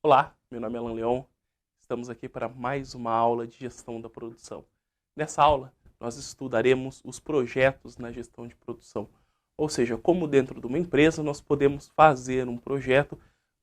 Olá, meu nome é Alan Leon. Estamos aqui para mais uma aula de gestão da produção. Nessa aula, nós estudaremos os projetos na gestão de produção. Ou seja, como dentro de uma empresa nós podemos fazer um projeto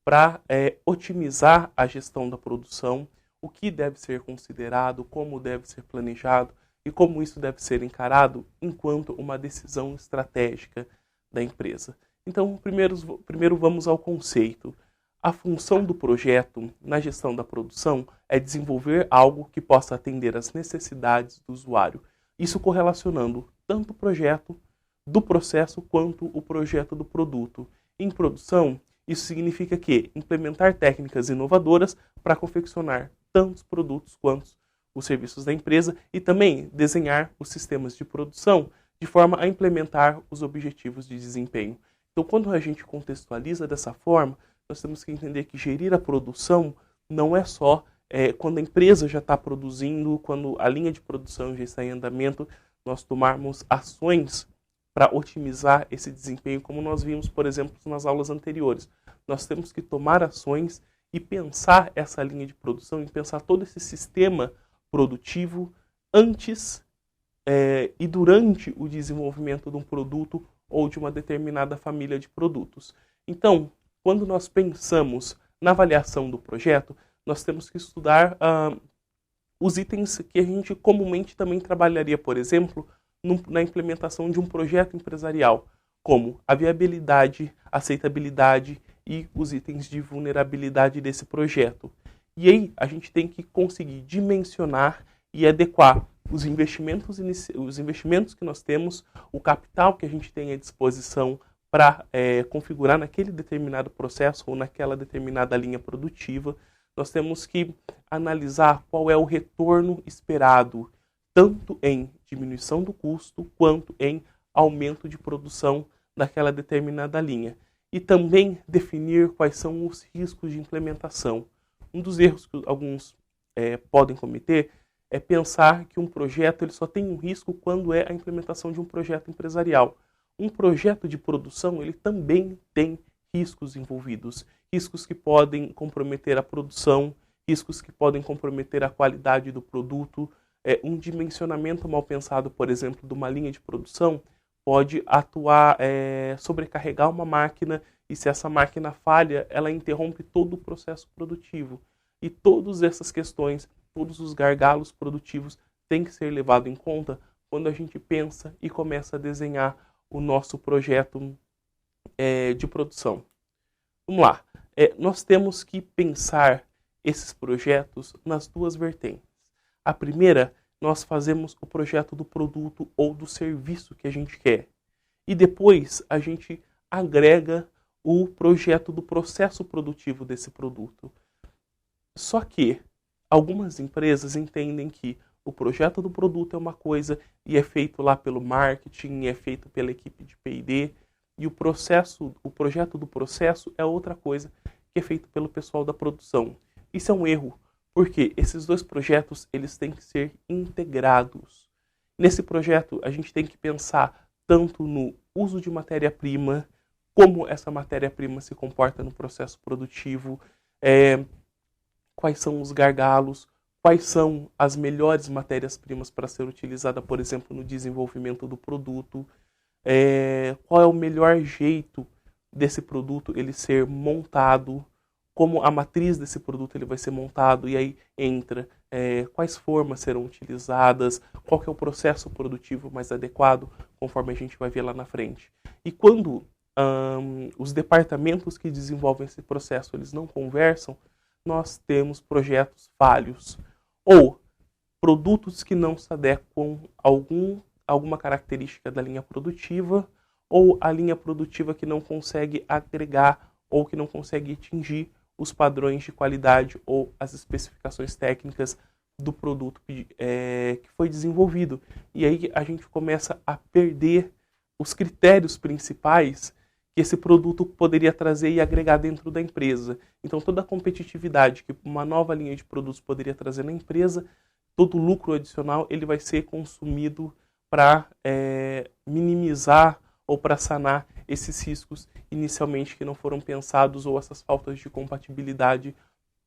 para otimizar a gestão da produção, o que deve ser considerado, como deve ser planejado e como isso deve ser encarado enquanto uma decisão estratégica da empresa. Então, primeiro vamos ao conceito. A função do projeto na gestão da produção é desenvolver algo que possa atender às necessidades do usuário. Isso correlacionando tanto o projeto do processo quanto o projeto do produto. Em produção, isso significa que implementar técnicas inovadoras para confeccionar tanto os produtos quanto os serviços da empresa e também desenhar os sistemas de produção de forma a implementar os objetivos de desempenho. Então, quando a gente contextualiza dessa forma, nós temos que entender que gerir a produção não é só quando a empresa já está produzindo, quando a linha de produção já está em andamento, nós tomarmos ações para otimizar esse desempenho, como nós vimos, por exemplo, nas aulas anteriores. Nós temos que tomar ações e pensar essa linha de produção, e pensar todo esse sistema produtivo antes e durante o desenvolvimento de um produto ou de uma determinada família de produtos. Então, quando nós pensamos na avaliação do projeto, nós temos que estudar os itens que a gente comumente também trabalharia, por exemplo, na implementação de um projeto empresarial, como a viabilidade, aceitabilidade e os itens de vulnerabilidade desse projeto. E aí a gente tem que conseguir dimensionar e adequar os investimentos que nós temos, o capital que a gente tem à disposição para configurar naquele determinado processo ou naquela determinada linha produtiva. Nós temos que analisar qual é o retorno esperado, tanto em diminuição do custo, quanto em aumento de produção daquela determinada linha. E também definir quais são os riscos de implementação. Um dos erros que alguns podem cometer é pensar que um projeto ele só tem um risco quando é a implementação de um projeto empresarial. Um projeto de produção ele também tem riscos envolvidos, riscos que podem comprometer a produção, riscos que podem comprometer a qualidade do produto. Um dimensionamento mal pensado, por exemplo, de uma linha de produção pode atuar, sobrecarregar uma máquina e se essa máquina falha, ela interrompe todo o processo produtivo. E todas essas questões, todos os gargalos produtivos têm que ser levados em conta quando a gente pensa e começa a desenhar o nosso projeto de produção. Vamos lá. Nós temos que pensar esses projetos nas duas vertentes. A primeira, nós fazemos o projeto do produto ou do serviço que a gente quer. E depois a gente agrega o projeto do processo produtivo desse produto. Só que algumas empresas entendem que o projeto do produto é uma coisa e é feito lá pelo marketing, é feito pela equipe de P&D, e o projeto do processo é outra coisa que é feito pelo pessoal da produção. Isso é um erro, porque esses dois projetos eles têm que ser integrados. Nesse projeto a gente tem que pensar tanto no uso de matéria-prima, como essa matéria-prima se comporta no processo produtivo, quais são os gargalos, quais são as melhores matérias-primas para ser utilizada, por exemplo, no desenvolvimento do produto, qual é o melhor jeito desse produto ele ser montado, como a matriz desse produto ele vai ser montado, e aí entra quais formas serão utilizadas, qual que é o processo produtivo mais adequado, conforme a gente vai ver lá na frente. E quando os departamentos que desenvolvem esse processo eles não conversam, nós temos projetos falhos ou produtos que não se adequam a alguma característica da linha produtiva ou a linha produtiva que não consegue agregar ou que não consegue atingir os padrões de qualidade ou as especificações técnicas do produto que foi desenvolvido. E aí a gente começa a perder os critérios principais que esse produto poderia trazer e agregar dentro da empresa. Então toda a competitividade que uma nova linha de produtos poderia trazer na empresa, todo o lucro adicional ele vai ser consumido para minimizar ou para sanar esses riscos inicialmente que não foram pensados ou essas faltas de compatibilidade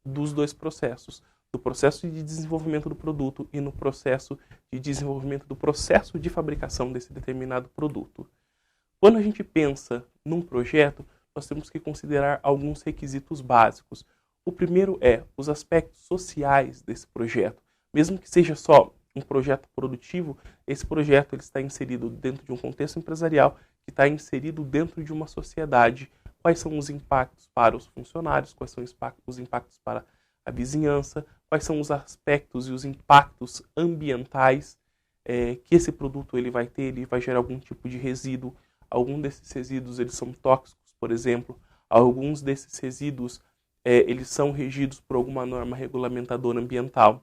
dos dois processos, do processo de desenvolvimento do produto e no processo de desenvolvimento do processo de fabricação desse determinado produto. Quando a gente pensa num projeto, nós temos que considerar alguns requisitos básicos. O primeiro é os aspectos sociais desse projeto. Mesmo que seja só um projeto produtivo, esse projeto ele está inserido dentro de um contexto empresarial, que está inserido dentro de uma sociedade. Quais são os impactos para os funcionários, quais são os impactos para a vizinhança, quais são os aspectos e os impactos ambientais que esse produto ele vai ter, ele vai gerar algum tipo de resíduo. Alguns desses resíduos eles são tóxicos, por exemplo. Alguns desses resíduos eles são regidos por alguma norma regulamentadora ambiental.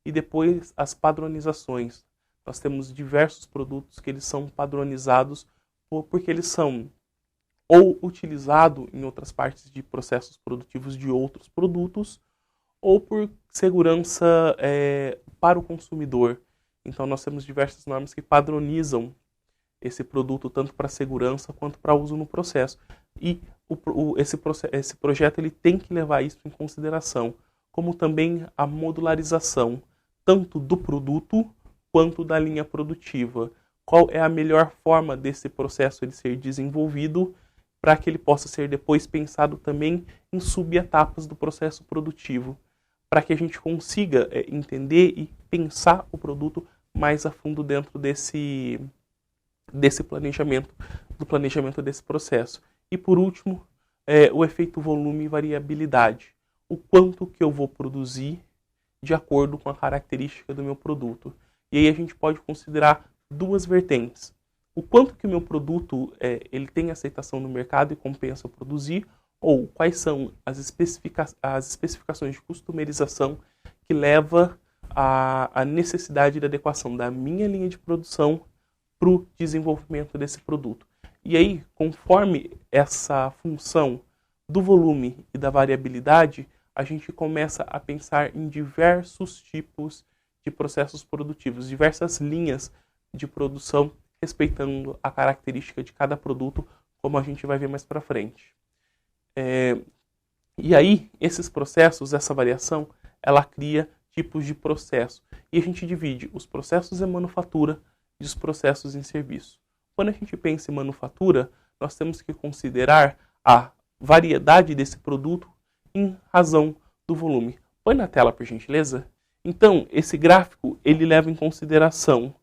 E depois as padronizações. Nós temos diversos produtos que eles são padronizados porque eles são ou utilizados em outras partes de processos produtivos de outros produtos, ou por segurança para o consumidor. Então nós temos diversas normas que padronizam esse produto tanto para segurança quanto para uso no processo. E esse projeto ele tem que levar isso em consideração, como também a modularização, tanto do produto quanto da linha produtiva. Qual é a melhor forma desse processo ele ser desenvolvido para que ele possa ser depois pensado também em subetapas do processo produtivo, para que a gente consiga entender e pensar o produto mais a fundo dentro desse planejamento, do planejamento desse processo. E por último, o efeito volume e variabilidade. O quanto que eu vou produzir de acordo com a característica do meu produto. E aí a gente pode considerar duas vertentes. O quanto que o meu produto ele tem aceitação no mercado e compensa produzir, ou quais são as especificações de customerização que leva à necessidade de adequação da minha linha de produção para o desenvolvimento desse produto. E aí, conforme essa função do volume e da variabilidade, a gente começa a pensar em diversos tipos de processos produtivos, diversas linhas de produção, respeitando a característica de cada produto, como a gente vai ver mais para frente. E aí, esses processos, essa variação, ela cria tipos de processo. E a gente divide os processos em manufatura e os processos em serviço. Quando a gente pensa em manufatura, nós temos que considerar a variedade desse produto em razão do volume. Põe na tela, por gentileza. Então, esse gráfico, ele leva em consideração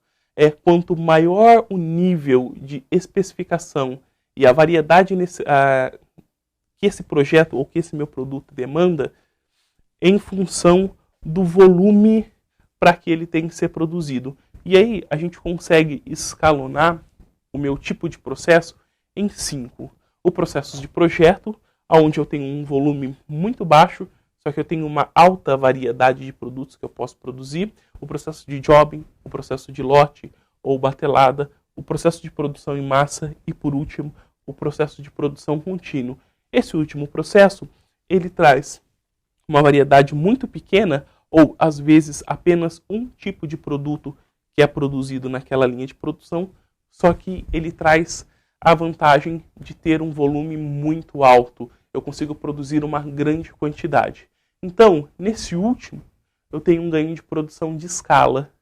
quanto maior o nível de especificação e a variedade que esse projeto ou que esse meu produto demanda, em função do volume para que ele tenha que ser produzido. E aí a gente consegue escalonar o meu tipo de processo em 5. O processo de projeto, onde eu tenho um volume muito baixo, só que eu tenho uma alta variedade de produtos que eu posso produzir. O processo de jobbing, o processo de lote ou batelada, o processo de produção em massa e, por último, o processo de produção contínuo. Esse último processo, ele traz uma variedade muito pequena ou, às vezes, apenas um tipo de produto que é produzido naquela linha de produção, só que ele traz a vantagem de ter um volume muito alto. Eu consigo produzir uma grande quantidade. Então, nesse último, eu tenho um ganho de produção de escala.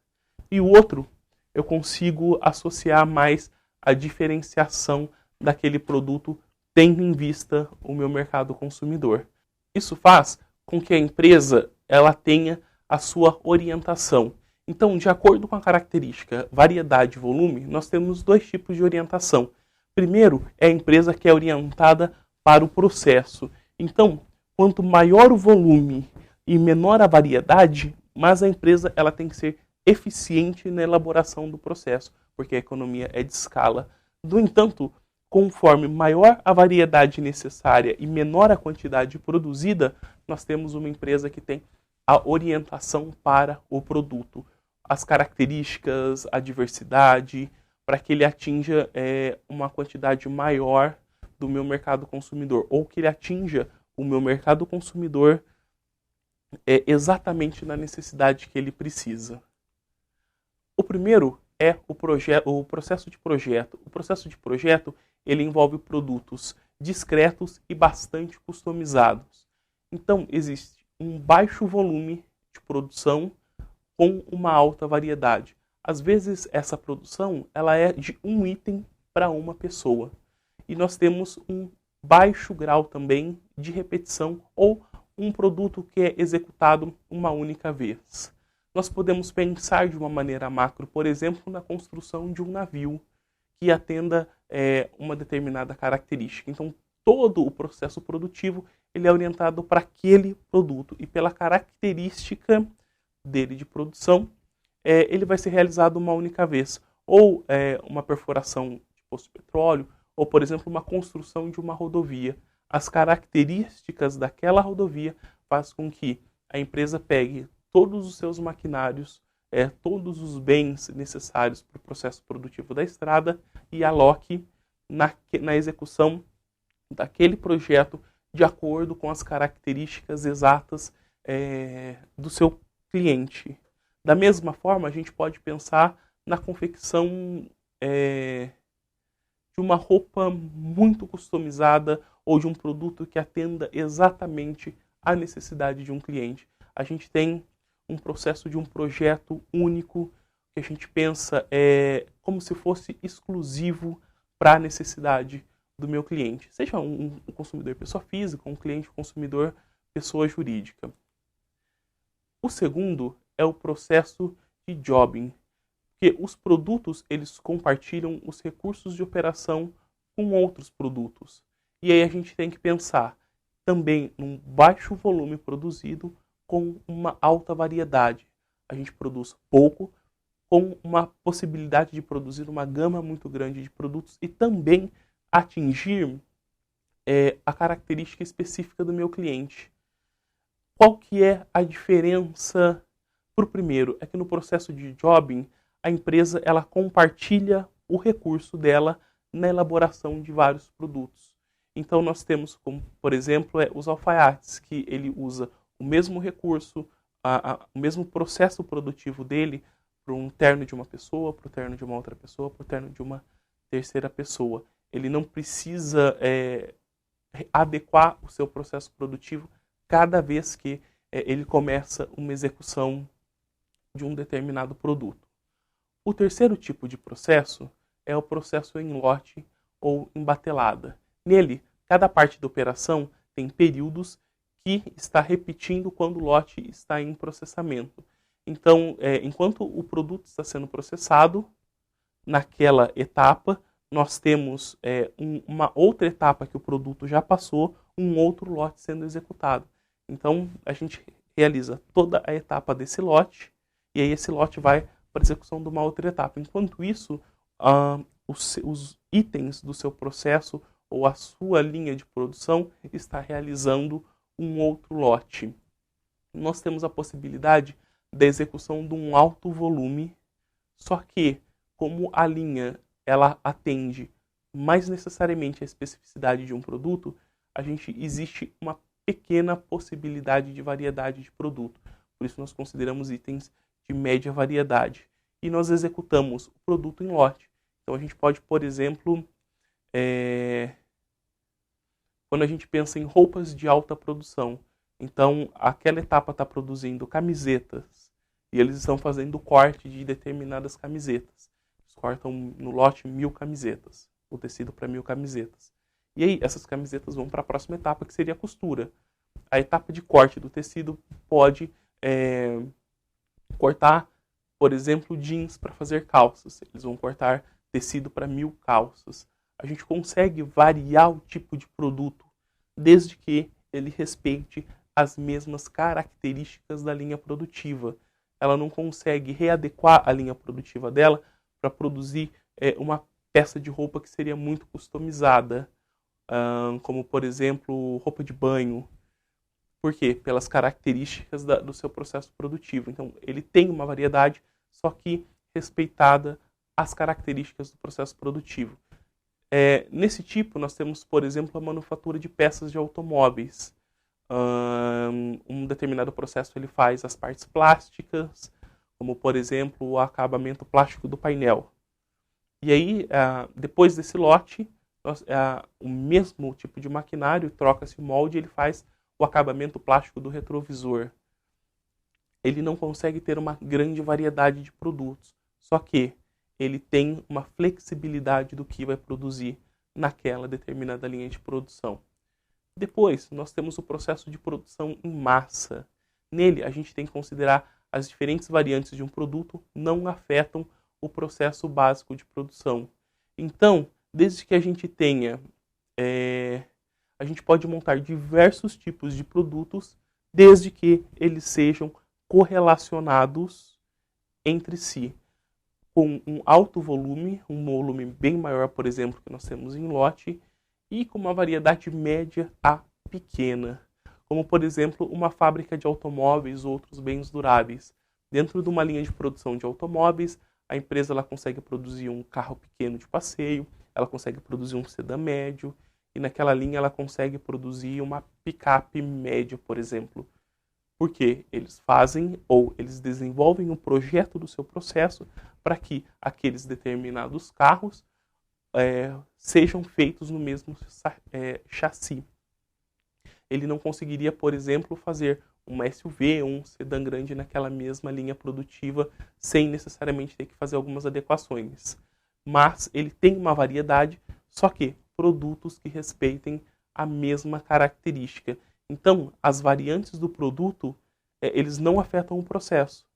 E o outro, eu consigo associar mais a diferenciação daquele produto, tendo em vista o meu mercado consumidor. Isso faz com que a empresa ela tenha a sua orientação. Então, de acordo com a característica variedade e volume, nós temos 2 tipos de orientação. Primeiro, é a empresa que é orientada para o processo. Então, quanto maior o volume e menor a variedade, mais a empresa ela tem que ser eficiente na elaboração do processo, porque a economia é de escala. No entanto, conforme maior a variedade necessária e menor a quantidade produzida, nós temos uma empresa que tem a orientação para o produto, as características, a diversidade, para que ele atinja uma quantidade maior do meu mercado consumidor, ou que ele atinja o meu mercado consumidor exatamente na necessidade que ele precisa. O primeiro é o processo de projeto. O processo de projeto ele envolve produtos discretos e bastante customizados. Então, existe um baixo volume de produção com uma alta variedade. Às vezes, essa produção ela é de um item para uma pessoa. E nós temos um baixo grau também de repetição ou um produto que é executado uma única vez. Nós podemos pensar de uma maneira macro, por exemplo, na construção de um navio que atenda uma determinada característica. Então, todo o processo produtivo ele é orientado para aquele produto e pela característica dele de produção, ele vai ser realizado uma única vez. Ou uma perfuração de poço de petróleo, ou, por exemplo, uma construção de uma rodovia. As características daquela rodovia faz com que a empresa pegue todos os seus maquinários, todos os bens necessários para o processo produtivo da estrada e aloque na execução daquele projeto de acordo com as características exatas do seu cliente. Da mesma forma, a gente pode pensar na confecção de uma roupa muito customizada ou de um produto que atenda exatamente à necessidade de um cliente. A gente tem um processo de um projeto único que a gente pensa como se fosse exclusivo para a necessidade do meu cliente. Seja um consumidor pessoa física, um cliente consumidor pessoa jurídica. O segundo é o processo de jobbing, porque os produtos eles compartilham os recursos de operação com outros produtos. E aí a gente tem que pensar também num baixo volume produzido com uma alta variedade. A gente produz pouco, com uma possibilidade de produzir uma gama muito grande de produtos e também atingir a característica específica do meu cliente. Qual que é a diferença? Para o primeiro, é que no processo de jobbing, a empresa ela compartilha o recurso dela na elaboração de vários produtos. Então nós temos, como por exemplo, os alfaiates, que ele usa o mesmo recurso, o mesmo processo produtivo dele para um terno de uma pessoa, para o terno de uma outra pessoa, para o terno de uma terceira pessoa. Ele não precisa adequar o seu processo produtivo cada vez que ele começa uma execução de um determinado produto. O terceiro tipo de processo é o processo em lote ou em batelada. Nele, cada parte da operação tem períodos que está repetindo quando o lote está em processamento. Então, enquanto o produto está sendo processado, naquela etapa, nós temos uma outra etapa que o produto já passou, um outro lote sendo executado. Então, a gente realiza toda a etapa desse lote, e aí esse lote vai para a execução de uma outra etapa. Enquanto isso, os itens do seu processo ou a sua linha de produção está realizando um outro lote. Nós temos a possibilidade da execução de um alto volume, só que como a linha ela atende mais necessariamente a especificidade de um produto, existe uma pequena possibilidade de variedade de produto. Por isso nós consideramos itens de média variedade. E nós executamos o produto em lote. Então a gente pode, por exemplo, quando a gente pensa em roupas de alta produção, então aquela etapa está produzindo camisetas e eles estão fazendo o corte de determinadas camisetas. Eles cortam no lote 1000 camisetas, o tecido para 1000 camisetas. E aí essas camisetas vão para a próxima etapa, que seria a costura. A etapa de corte do tecido pode cortar, por exemplo, jeans para fazer calças. Eles vão cortar tecido para 1000 calças. A gente consegue variar o tipo de produto, desde que ele respeite as mesmas características da linha produtiva. Ela não consegue readequar a linha produtiva dela para produzir uma peça de roupa que seria muito customizada, como, por exemplo, roupa de banho. Por quê? Pelas características do seu processo produtivo. Então, ele tem uma variedade, só que respeitada as características do processo produtivo. Nesse tipo, nós temos, por exemplo, a manufatura de peças de automóveis. Um determinado processo ele faz as partes plásticas, como, por exemplo, o acabamento plástico do painel. E aí, depois desse lote, o mesmo tipo de maquinário, troca-se o molde, ele faz o acabamento plástico do retrovisor. Ele não consegue ter uma grande variedade de produtos, só que ele tem uma flexibilidade do que vai produzir naquela determinada linha de produção. Depois, nós temos o processo de produção em massa. Nele, a gente tem que considerar as diferentes variantes de um produto não afetam o processo básico de produção. Então, desde que a gente tenha, a gente pode montar diversos tipos de produtos, desde que eles sejam correlacionados entre si, com um alto volume, um volume bem maior, por exemplo, que nós temos em lote, e com uma variedade média a pequena, como, por exemplo, uma fábrica de automóveis ou outros bens duráveis. Dentro de uma linha de produção de automóveis, a empresa ela consegue produzir um carro pequeno de passeio, ela consegue produzir um sedã médio, e naquela linha ela consegue produzir uma picape média, por exemplo. Porque eles fazem ou eles desenvolvem um projeto do seu processo para que aqueles determinados carros sejam feitos no mesmo chassi. Ele não conseguiria, por exemplo, fazer uma SUV ou um sedã grande naquela mesma linha produtiva sem necessariamente ter que fazer algumas adequações. Mas ele tem uma variedade, só que produtos que respeitem a mesma característica. Então, as variantes do produto, eles não afetam o processo.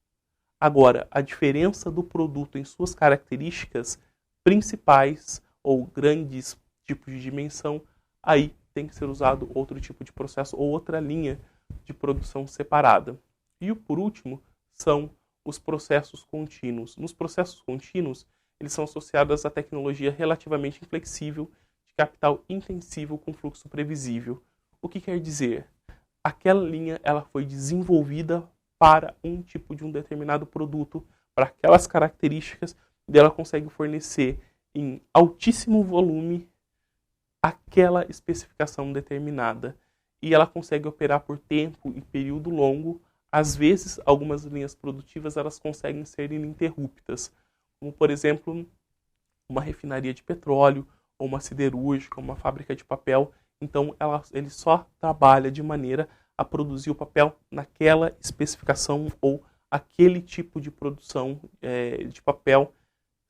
Agora, a diferença do produto em suas características principais ou grandes tipos de dimensão, aí tem que ser usado outro tipo de processo ou outra linha de produção separada. E por último, são os processos contínuos. Nos processos contínuos, eles são associados à tecnologia relativamente inflexível, de capital intensivo com fluxo previsível. O que quer dizer? Aquela linha ela foi desenvolvida para um tipo de um determinado produto, para aquelas características, e ela consegue fornecer em altíssimo volume aquela especificação determinada. E ela consegue operar por tempo e período longo. Às vezes, algumas linhas produtivas elas conseguem ser ininterruptas, como, por exemplo, uma refinaria de petróleo, ou uma siderúrgica, uma fábrica de papel. Então, ele só trabalha de maneira a produzir o papel naquela especificação ou aquele tipo de produção de papel,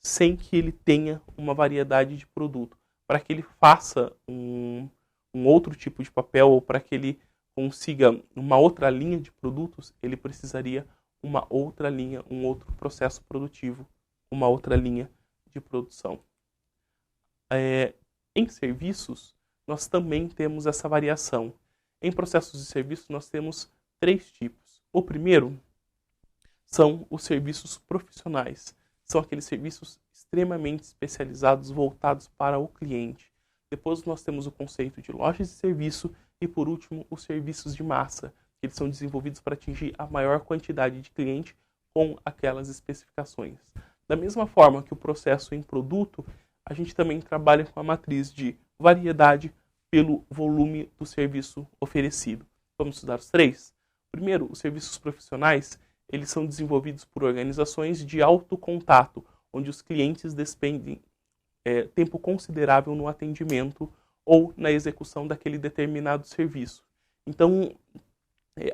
sem que ele tenha uma variedade de produto. Para que ele faça um outro tipo de papel ou para que ele consiga uma outra linha de produtos, ele precisaria uma outra linha, um outro processo produtivo, uma outra linha de produção. Em serviços, nós também temos essa variação. Em processos de serviço, nós temos 3 tipos. O primeiro são os serviços profissionais. São aqueles serviços extremamente especializados, voltados para o cliente. Depois nós temos o conceito de lojas de serviço e, por último, os serviços de massa, que eles são desenvolvidos para atingir a maior quantidade de cliente com aquelas especificações. Da mesma forma que o processo em produto, a gente também trabalha com a matriz de variedade pelo volume do serviço oferecido. Vamos estudar os 3? Primeiro, os serviços profissionais, eles são desenvolvidos por organizações de alto contato, onde os clientes despendem tempo considerável no atendimento ou na execução daquele determinado serviço. Então,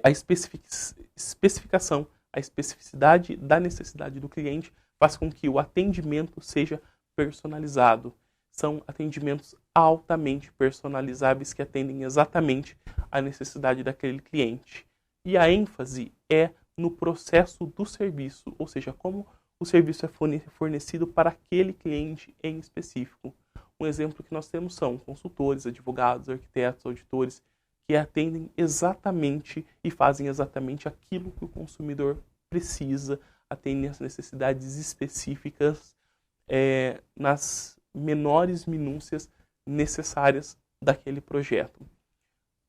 a especificação, a especificidade da necessidade do cliente faz com que o atendimento seja personalizado. São atendimentos altamente personalizáveis que atendem exatamente à necessidade daquele cliente. E a ênfase é no processo do serviço, ou seja, como o serviço é fornecido para aquele cliente em específico. Um exemplo que nós temos são consultores, advogados, arquitetos, auditores, que atendem exatamente e fazem exatamente aquilo que o consumidor precisa, atendem às necessidades específicas nas menores minúcias necessárias daquele projeto.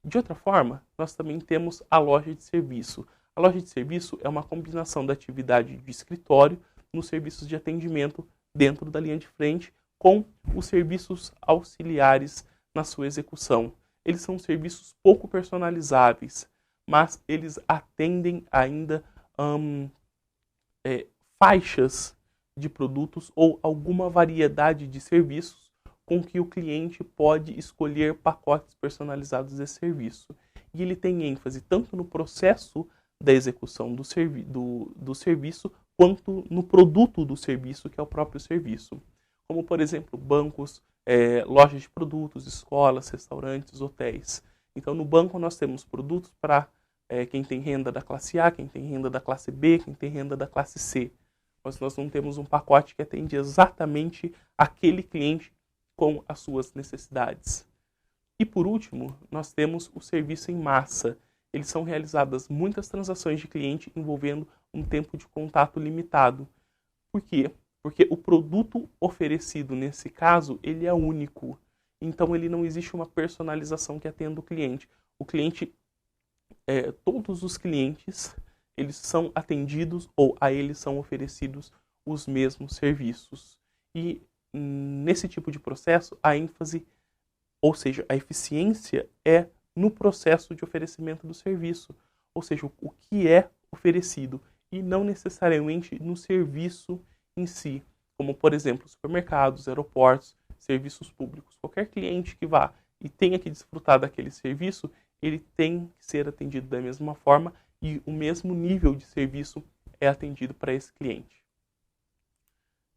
De outra forma, nós também temos a loja de serviço. A loja de serviço é uma combinação da atividade de escritório nos serviços de atendimento dentro da linha de frente com os serviços auxiliares na sua execução. Eles são serviços pouco personalizáveis, mas eles atendem ainda faixas de produtos ou alguma variedade de serviços com que o cliente pode escolher pacotes personalizados de serviço. e ele tem ênfase tanto no processo da execução do serviço, quanto no produto do serviço, que é o próprio serviço. Como, por exemplo, bancos, lojas de produtos, escolas, restaurantes, hotéis. Então, no banco nós temos produtos para quem tem renda da classe A, quem tem renda da classe B, quem tem renda da classe C. Mas nós não temos um pacote que atende exatamente aquele cliente com as suas necessidades. E por último, nós temos o serviço em massa. Eles são realizadas muitas transações de cliente envolvendo um tempo de contato limitado. Por quê? Porque o produto oferecido nesse caso, ele é único. Então ele não existe uma personalização que atenda o cliente. O cliente, todos os clientes, eles são atendidos ou a eles são oferecidos os mesmos serviços. E nesse tipo de processo, a ênfase, ou seja, a eficiência é no processo de oferecimento do serviço. Ou seja, o que é oferecido e não necessariamente no serviço em si. Como, por exemplo, supermercados, aeroportos, serviços públicos. Qualquer cliente que vá e tenha que desfrutar daquele serviço, ele tem que ser atendido da mesma forma e o mesmo nível de serviço é atendido para esse cliente.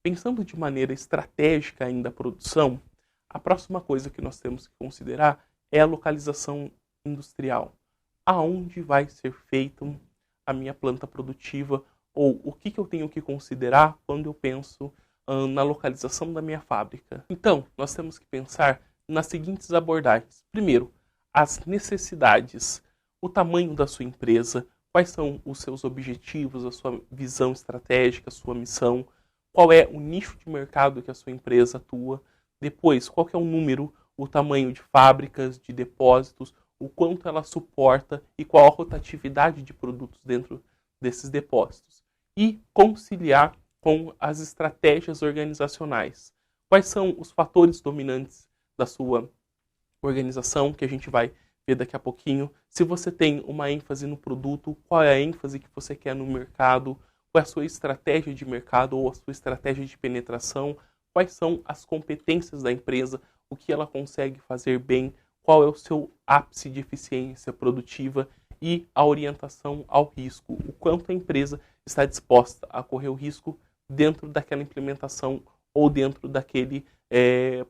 Pensando de maneira estratégica ainda a produção, a próxima coisa que nós temos que considerar é a localização industrial. Aonde vai ser feita a minha planta produtiva ou o que eu tenho que considerar quando eu penso na localização da minha fábrica. Então, nós temos que pensar nas seguintes abordagens. Primeiro, as necessidades, o tamanho da sua empresa, quais são os seus objetivos, a sua visão estratégica, a sua missão, qual é o nicho de mercado que a sua empresa atua. Depois, qual que é o número, o tamanho de fábricas, de depósitos, o quanto ela suporta e qual a rotatividade de produtos dentro desses depósitos. E conciliar com as estratégias organizacionais. Quais são os fatores dominantes da sua organização, que a gente vai ver daqui a pouquinho. Se você tem uma ênfase no produto, qual é a ênfase que você quer no mercado, qual é a sua estratégia de mercado ou a sua estratégia de penetração, quais são as competências da empresa, o que ela consegue fazer bem, qual é o seu ápice de eficiência produtiva e a orientação ao risco, o quanto a empresa está disposta a correr o risco dentro daquela implementação ou dentro daquele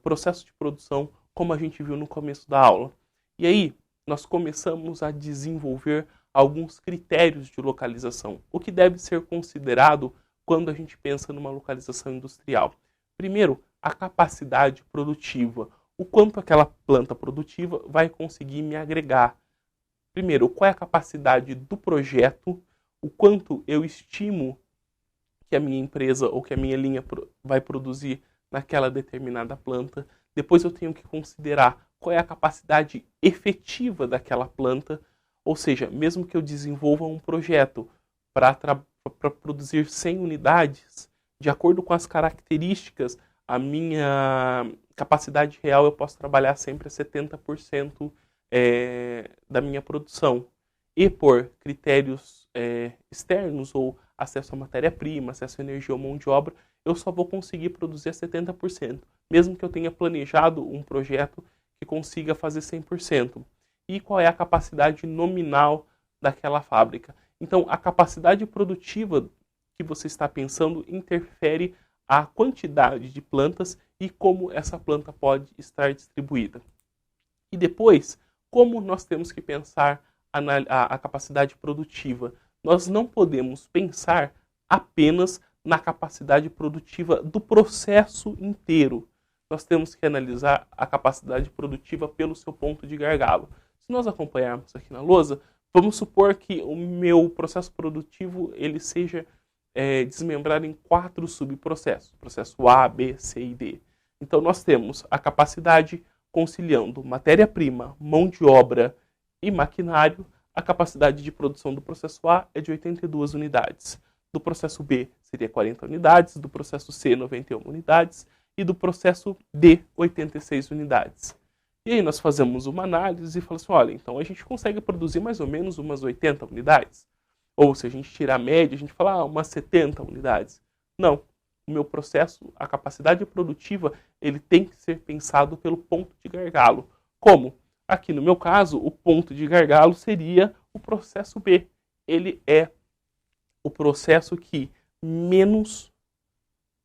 processo de produção, como a gente viu no começo da aula. E aí, nós começamos a desenvolver alguns critérios de localização, o que deve ser considerado quando a gente pensa numa localização industrial. Primeiro, a capacidade produtiva, o quanto aquela planta produtiva vai conseguir me agregar. Primeiro, qual é a capacidade do projeto, o quanto eu estimo que a minha empresa ou que a minha linha vai produzir naquela determinada planta. Depois eu tenho que considerar qual é a capacidade efetiva daquela planta, ou seja, mesmo que eu desenvolva um projeto para produzir 100 unidades, de acordo com as características, a minha capacidade real eu posso trabalhar sempre a 70% da minha produção. E por critérios externos, ou acesso à matéria-prima, acesso à energia ou mão de obra, eu só vou conseguir produzir a 70%, mesmo que eu tenha planejado um projeto que consiga fazer 100%. E qual é a capacidade nominal daquela fábrica? Então, a capacidade produtiva que você está pensando interfere a quantidade de plantas e como essa planta pode estar distribuída. E depois, como nós temos que pensar a capacidade produtiva? Nós não podemos pensar apenas na capacidade produtiva do processo inteiro. Nós temos que analisar a capacidade produtiva pelo seu ponto de gargalo. Se nós acompanharmos aqui na lousa, vamos supor que o meu processo produtivo ele seja desmembrado em 4 subprocessos. Processo A, B, C e D. Então nós temos a capacidade conciliando matéria-prima, mão de obra e maquinário. A capacidade de produção do processo A é de 82 unidades. Do processo B seria 40 unidades, do processo C 91 unidades e do processo D 86 unidades. E aí nós fazemos uma análise e falamos assim, olha, então a gente consegue produzir mais ou menos umas 80 unidades. Ou se a gente tirar a média, a gente fala umas 70 unidades. Não. O meu processo, a capacidade produtiva, ele tem que ser pensado pelo ponto de gargalo. Como? Aqui no meu caso, o ponto de gargalo seria o processo B. Ele é o processo que menos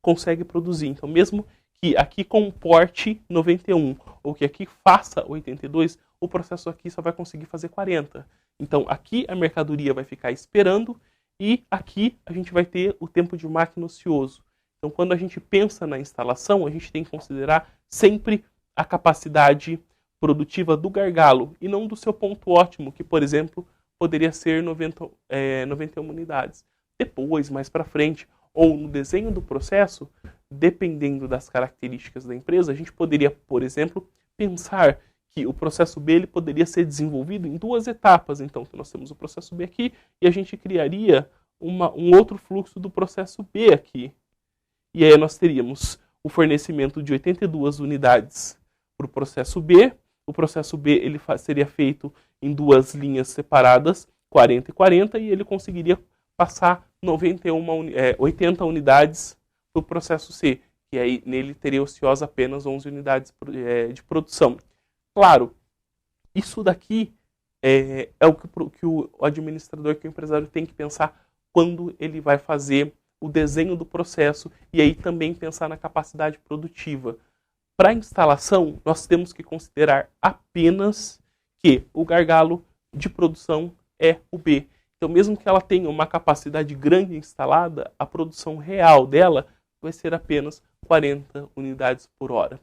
consegue produzir. Então, mesmo que aqui comporte 91 ou que aqui faça 82, o processo aqui só vai conseguir fazer 40. Então, aqui a mercadoria vai ficar esperando e aqui a gente vai ter o tempo de máquina ocioso. Então, quando a gente pensa na instalação, a gente tem que considerar sempre a capacidade produtiva do gargalo e não do seu ponto ótimo, que, por exemplo, poderia ser 91 unidades. Depois, mais para frente, ou no desenho do processo, dependendo das características da empresa, a gente poderia, por exemplo, pensar que o processo B ele poderia ser desenvolvido em 2 etapas. Então, nós temos o processo B aqui e a gente criaria um outro fluxo do processo B aqui. E aí nós teríamos o fornecimento de 82 unidades para o processo B. O processo B ele seria feito em 2 linhas separadas, 40 e 40, e ele conseguiria passar 80 unidades para o processo C, que aí nele teria ociosa apenas 11 unidades de produção. Claro, isso daqui é o que o administrador, que o empresário tem que pensar quando ele vai fazer o desenho do processo e aí também pensar na capacidade produtiva. Para a instalação, nós temos que considerar apenas que o gargalo de produção é o B. Então, mesmo que ela tenha uma capacidade grande instalada, a produção real dela vai ser apenas 40 unidades por hora.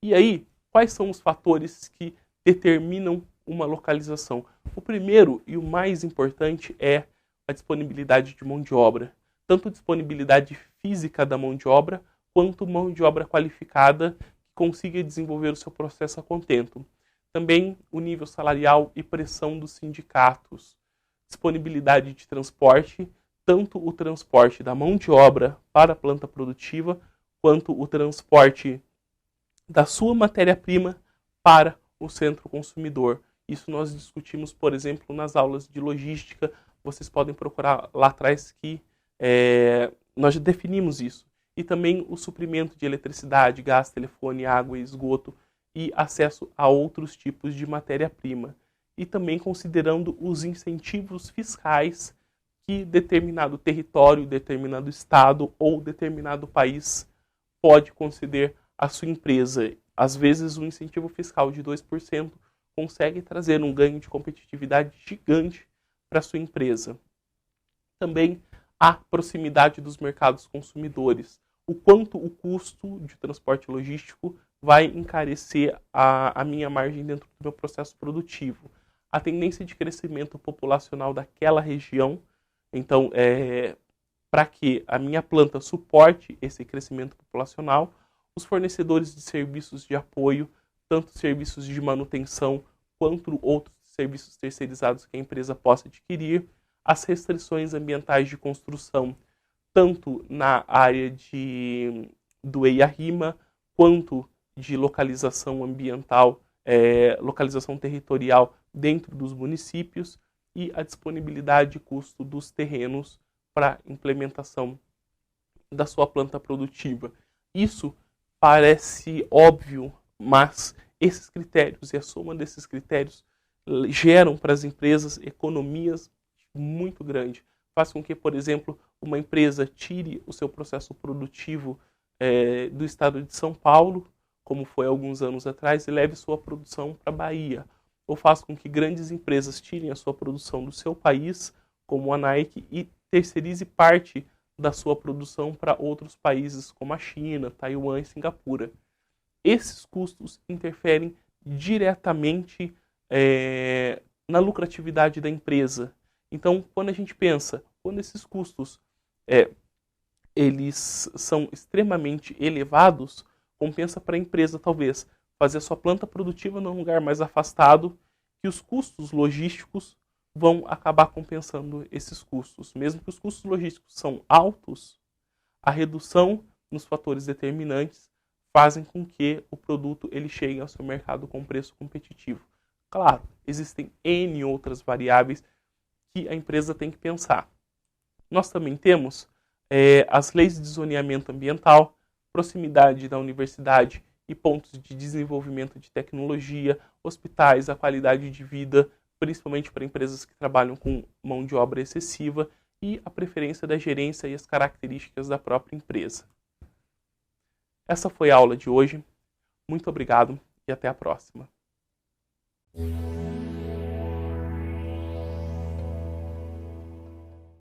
E aí, quais são os fatores que determinam uma localização? O primeiro e o mais importante é a disponibilidade de mão de obra. Tanto disponibilidade física da mão de obra, quanto mão de obra qualificada que consiga desenvolver o seu processo a contento. Também o nível salarial e pressão dos sindicatos. Disponibilidade de transporte, tanto o transporte da mão de obra para a planta produtiva, quanto o transporte da sua matéria-prima para o centro consumidor. Isso nós discutimos, por exemplo, nas aulas de logística. Vocês podem procurar lá atrás que nós já definimos isso. E também o suprimento de eletricidade, gás, telefone, água e esgoto e acesso a outros tipos de matéria-prima. E também considerando os incentivos fiscais que determinado território, determinado estado ou determinado país pode conceder à sua empresa. Às vezes, um incentivo fiscal de 2% consegue trazer um ganho de competitividade gigante para a sua empresa. Também a proximidade dos mercados consumidores. O quanto o custo de transporte logístico vai encarecer a minha margem dentro do meu processo produtivo. A tendência de crescimento populacional daquela região. Então, para que a minha planta suporte esse crescimento populacional, os fornecedores de serviços de apoio, tanto serviços de manutenção quanto outros serviços terceirizados que a empresa possa adquirir, as restrições ambientais de construção, tanto na área do EIA-RIMA, quanto de localização ambiental, localização territorial dentro dos municípios, e a disponibilidade e custo dos terrenos para implementação da sua planta produtiva. Isso parece óbvio, mas esses critérios e a soma desses critérios geram para as empresas economias muito grandes. Faz com que, por exemplo, uma empresa tire o seu processo produtivo do estado de São Paulo, como foi há alguns anos atrás, e leve sua produção para a Bahia. Ou faz com que grandes empresas tirem a sua produção do seu país, como a Nike, e terceirize parte da sua produção para outros países, como a China, Taiwan e Singapura. Esses custos interferem diretamente na lucratividade da empresa. Então, quando a gente pensa, quando esses custos eles são extremamente elevados, compensa para a empresa, talvez, fazer a sua planta produtiva num lugar mais afastado, que os custos logísticos vão acabar compensando esses custos. Mesmo que os custos logísticos são altos, a redução nos fatores determinantes fazem com que o produto ele chegue ao seu mercado com preço competitivo. Claro, existem N outras variáveis que a empresa tem que pensar. Nós também temos as leis de zoneamento ambiental, proximidade da universidade e pontos de desenvolvimento de tecnologia, hospitais, a qualidade de vida, principalmente para empresas que trabalham com mão de obra excessiva, e a preferência da gerência e as características da própria empresa. Essa foi a aula de hoje. Muito obrigado e até a próxima.